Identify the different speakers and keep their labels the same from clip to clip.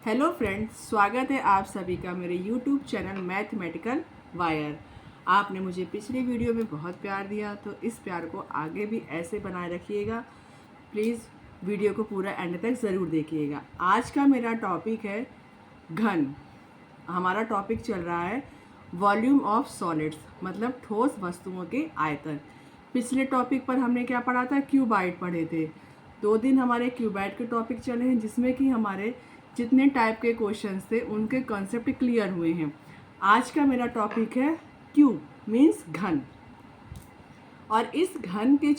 Speaker 1: Hello friends, स्वागत है आप सभी का मेरे यूट्यूब चैनल मैथमेटिकल वायर। आपने मुझे पिछली वीडियो में बहुत प्यार दिया, तो इस प्यार को आगे भी ऐसे बनाए रखिएगा। प्लीज़ वीडियो को पूरा एंड तक ज़रूर देखिएगा। आज का मेरा टॉपिक है घन। हमारा टॉपिक चल रहा है वॉल्यूम ऑफ सॉलिड्स, मतलब ठोस वस्तुओं के आयतन। पिछले टॉपिक पर हमने क्या पढ़ा था? क्यूबाइड पढ़े थे। 2 दिन हमारे क्यूबाइड के टॉपिक चले हैं, जिसमें कि हमारे जितने टाइप के क्वेश्चंस थे उनके कॉन्सेप्ट क्लियर हुए हैं। आज का मेरा टॉपिक है क्यूब मीन्स घन। और इस घन के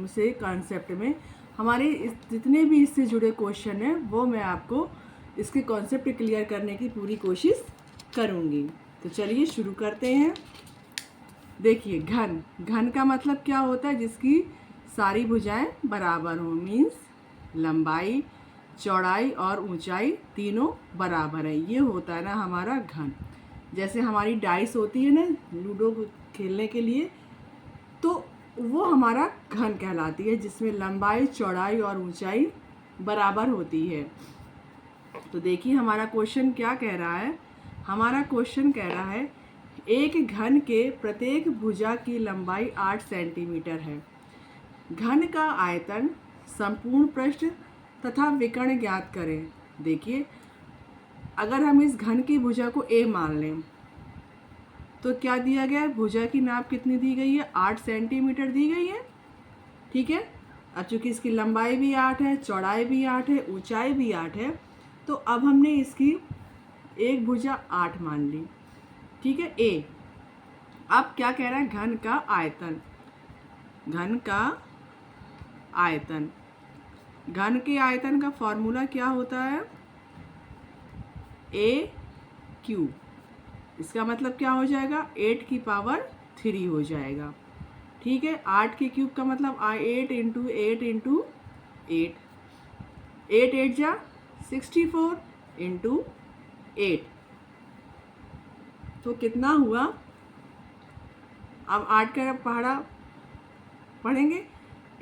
Speaker 1: से कॉन्सेप्ट में हमारे जितने भी इससे जुड़े क्वेश्चन हैं वो मैं आपको इसके कॉन्सेप्ट क्लियर करने की पूरी कोशिश करूँगी। तो चलिए शुरू करते हैं। देखिए, घन घन का मतलब क्या होता है? जिसकी सारी भुजाएं बराबर हों, मीन्स लंबाई, चौड़ाई और ऊंचाई तीनों बराबर है। ये होता है ना हमारा घन। जैसे हमारी डाइस होती है ना लूडो खेलने के लिए, तो वो हमारा घन कहलाती है, जिसमें लंबाई, चौड़ाई और ऊंचाई बराबर होती है। तो देखिए हमारा क्वेश्चन क्या कह रहा है। हमारा क्वेश्चन कह रहा है एक घन के प्रत्येक भुजा की लंबाई 8 सेंटीमीटर है। घन का आयतन, संपूर्ण पृष्ठ तथा विकर्ण ज्ञात करें। देखिए, अगर हम इस घन की भुजा को ए मान लें तो क्या दिया गया है? भुजा की नाप कितनी दी गई है? 8 सेंटीमीटर दी गई है। ठीक है। अब चूंकि इसकी लंबाई भी 8 है, चौड़ाई भी 8 है, ऊंचाई भी 8 है, तो अब हमने इसकी एक भुजा 8 मान ली। ठीक है, ए। अब क्या कह रहा है? घन का आयतन। घन का आयतन, घन के आयतन का फॉर्मूला क्या होता है? ए क्यूब। इसका मतलब क्या हो जाएगा? 8 की पावर 3 हो जाएगा। ठीक है। 8 के क्यूब का मतलब 8 इंटू 8 इंटू 8, 8 8 जा 64 इंटू 8, तो कितना हुआ? अब 8 का पहाड़ा पढ़ेंगे।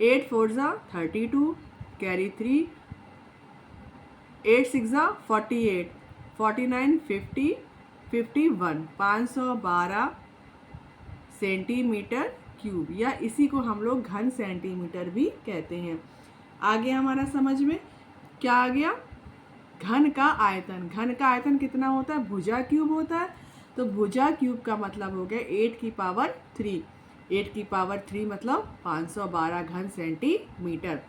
Speaker 1: 8 4 जा 32, कैरी 3, 8 6 जा 48, 49 50 51, 512 सेंटीमीटर क्यूब, या इसी को हम लोग घन सेंटीमीटर भी कहते हैं। आगे हमारा समझ में क्या आ गया? घन का आयतन। घन का आयतन कितना होता है? भुजा क्यूब होता है। तो भुजा क्यूब का मतलब हो गया 8 की पावर 3। 8 की पावर 3 मतलब 512 घन सेंटीमीटर।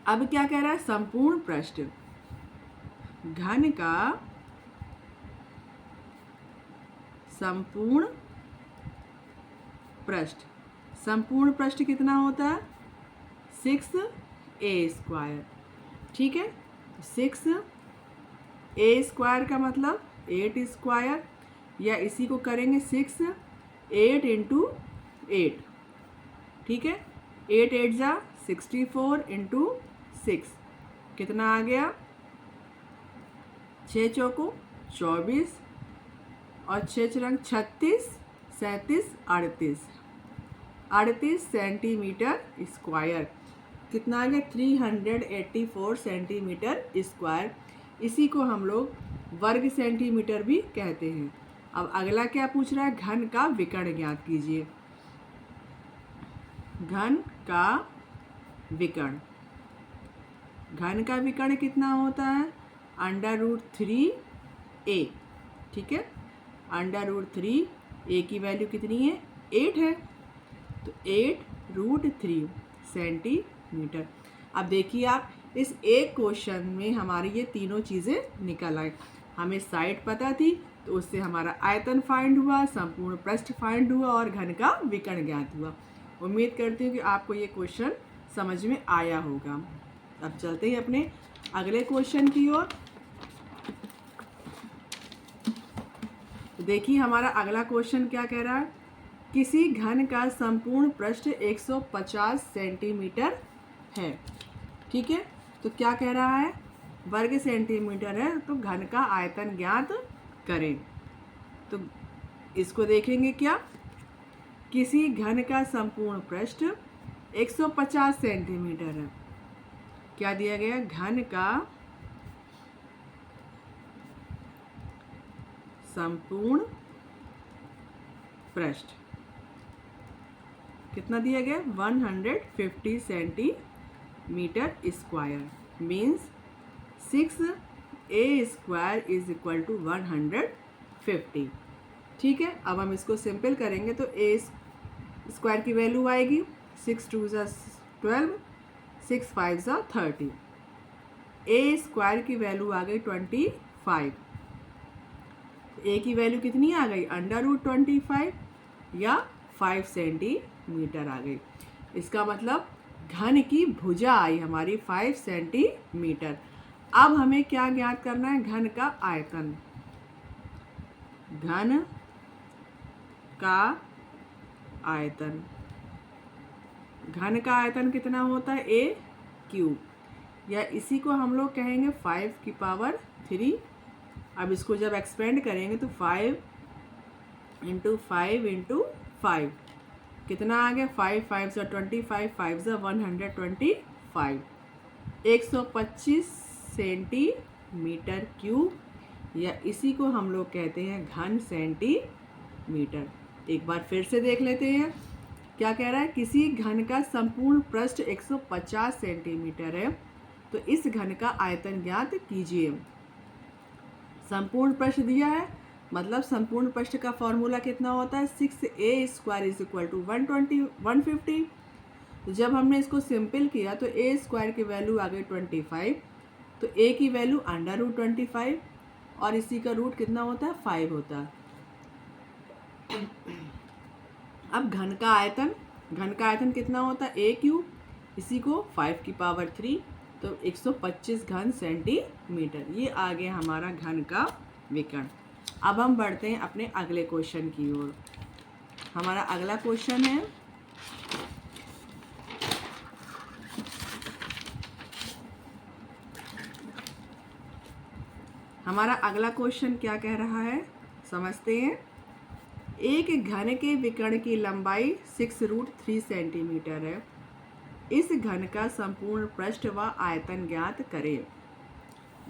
Speaker 1: अब क्या कह रहा है? संपूर्ण पृष्ठ। घन का संपूर्ण पृष्ठ, संपूर्ण पृष्ठ कितना होता है? 6a²। ठीक है। 6a² का मतलब 8², या इसी को करेंगे 6 8 इंटू 8। ठीक है। 8 8 जा 64 इंटू 6, कितना आ गया? 6 चौको 24 और 6 चरंग 36 37 38 सेंटीमीटर स्क्वायर। कितना आ गया? 384 सेंटीमीटर स्क्वायर। इसी को हम लोग वर्ग सेंटीमीटर भी कहते हैं। अब अगला क्या पूछ रहा है? घन का विकर्ण ज्ञात कीजिए। घन का विकर्ण। घन का विकर्ण कितना होता है? √3a। ठीक है। √3, a की वैल्यू कितनी है? 8 है, तो 8√3 सेंटीमीटर। अब देखिए आप, इस एक क्वेश्चन में हमारी ये तीनों चीज़ें निकल आए। हमें साइड पता थी, तो उससे हमारा आयतन फाइंड हुआ, संपूर्ण पृष्ठ फाइंड हुआ और घन का विकर्ण ज्ञात हुआ। उम्मीद करती हूँ कि आपको ये क्वेश्चन समझ में आया होगा। अब चलते हैं अपने अगले क्वेश्चन की ओर। देखिए हमारा अगला क्वेश्चन क्या कह रहा है? किसी घन का संपूर्ण पृष्ठ 150 सेंटीमीटर है। ठीक है। तो क्या कह रहा है? वर्ग सेंटीमीटर है, तो घन का आयतन ज्ञात करें। तो इसको देखेंगे क्या? किसी घन का संपूर्ण पृष्ठ 150 सेंटीमीटर है। क्या दिया गया? घन का संपूर्ण पृष्ठ कितना दिया गया 150 centimetre square means 6a square is equal to 150। ठीक है, अब हम इसको सिंपल करेंगे तो a स्क्वायर की वैल्यू आएगी 6 2 ज़ा 12, 6 5 ज़ा 30। a स्क्वायर की वैल्यू आ गई 25। a की वैल्यू कितनी आ गई √25 या 5 सेंटीमीटर आ गई। इसका मतलब घन की भुजा आई हमारी 5 सेंटीमीटर। अब हमें क्या ज्ञात करना है, घन का आयतन। घन का आयतन, घन का आयतन कितना होता है a क्यूब, या इसी को हम लोग कहेंगे 5 की पावर 3। अब इसको जब एक्सपेंड करेंगे तो 5 इंटू 5 इंटू 5 कितना आ गया 5 5 ज़ा 25, 5 ज़ा 125, 125 सेंटीमीटर क्यूब, या इसी को हम लोग कहते हैं घन सेंटीमीटर। एक बार फिर से देख लेते हैं क्या कह रहा है। किसी घन का संपूर्ण पृष्ठ 150 सेंटीमीटर है तो इस घन का आयतन ज्ञात कीजिए। संपूर्ण पृष्ठ दिया है, मतलब संपूर्ण पृष्ठ का फॉर्मूला कितना होता है 6a square is equal to 150। तो जब हमने इसको सिंपल किया तो a स्क्वायर की वैल्यू आ गई 25, तो a की वैल्यू √25 और इसी का रूट कितना होता है 5 होता है। अब घन का आयतन कितना होता है a क्यूब, इसी को 5 की पावर 3 तो 125 घन सेंटीमीटर। ये आ गया हमारा घन का विकर्ण। अब हम बढ़ते हैं अपने अगले क्वेश्चन की ओर। हमारा अगला क्वेश्चन है क्या कह रहा है समझते हैं। एक घन के विकर्ण की लंबाई 6√3 सेंटीमीटर है। इस घन का संपूर्ण पृष्ठ व आयतन ज्ञात करें।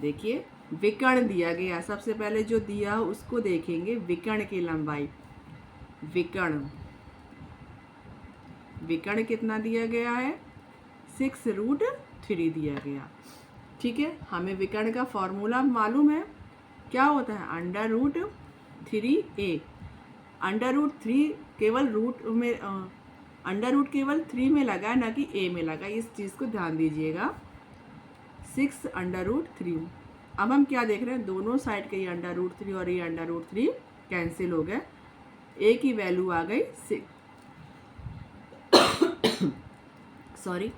Speaker 1: देखिए विकर्ण दिया गया, सबसे पहले जो दिया उसको देखेंगे। विकर्ण की लंबाई, विकर्ण कितना दिया गया है 6√3 दिया गया। ठीक है, हमें विकर्ण का फॉर्मूला मालूम है, क्या होता है √3a। √3 केवल रूट में अंडर रूट केवल 3 में लगा ना कि a में लगा, इस चीज़ को ध्यान दीजिएगा। 6√3। अब हम क्या देख रहे हैं, दोनों साइड के ये √3 और ये √3 कैंसिल हो गए, a की वैल्यू आ गई 6। सॉरी।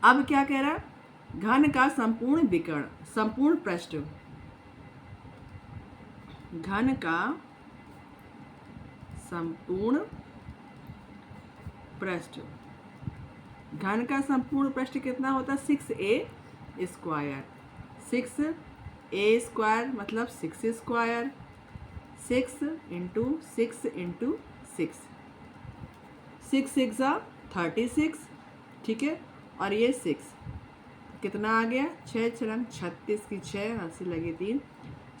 Speaker 1: अब क्या कह रहा है, घन का संपूर्ण विकर्ण, संपूर्ण पृष्ठ, घन का संपूर्ण पृष्ठ, घन का संपूर्ण पृष्ठ कितना होता है 6a स्क्वायर। 6a स्क्वायर मतलब 6 स्क्वायर, 6 इंटू 6 इंटू 6, 6 6 ज़ा 36। ठीक है, और ये 6 कितना आ गया 6 6 36 की 6 अस्सी लगी 3,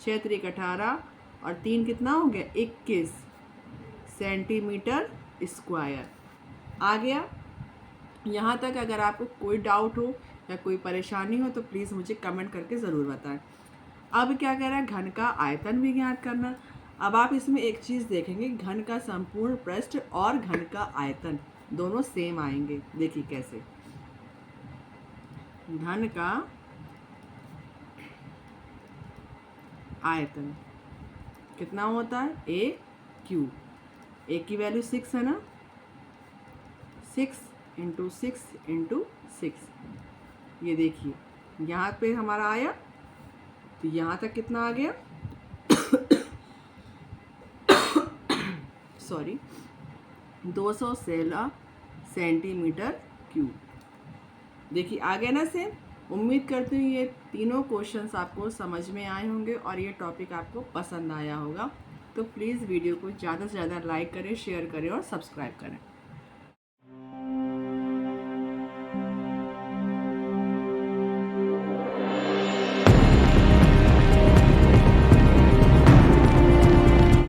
Speaker 1: 6 3 18 और 3 कितना हो गया 21 सेंटीमीटर स्क्वायर आ गया। यहाँ तक अगर आपको कोई डाउट हो या कोई परेशानी हो तो प्लीज़ मुझे कमेंट करके ज़रूर बताएं। अब क्या कह रहा है, घन का आयतन भी ज्ञात करना। अब आप इसमें एक चीज़ देखेंगे, घन का संपूर्ण पृष्ठ और घन का आयतन दोनों सेम आएंगे। देखिए कैसे, घन का आयतन कितना होता है a क्यूब, a की वैल्यू 6 है ना, 6 इंटू 6 इंटू 6। ये देखिए यहाँ पे हमारा आया, तो यहाँ तक कितना आ गया सॉरी 216 सेंटीमीटर क्यूब। देखिए आ गया ना सेम। उम्मीद करती हूँ ये तीनों क्वेश्चंस आपको समझ में आए होंगे और ये टॉपिक आपको पसंद आया होगा। तो प्लीज़ वीडियो को ज़्यादा से ज़्यादा लाइक करें, शेयर करें और सब्सक्राइब करें।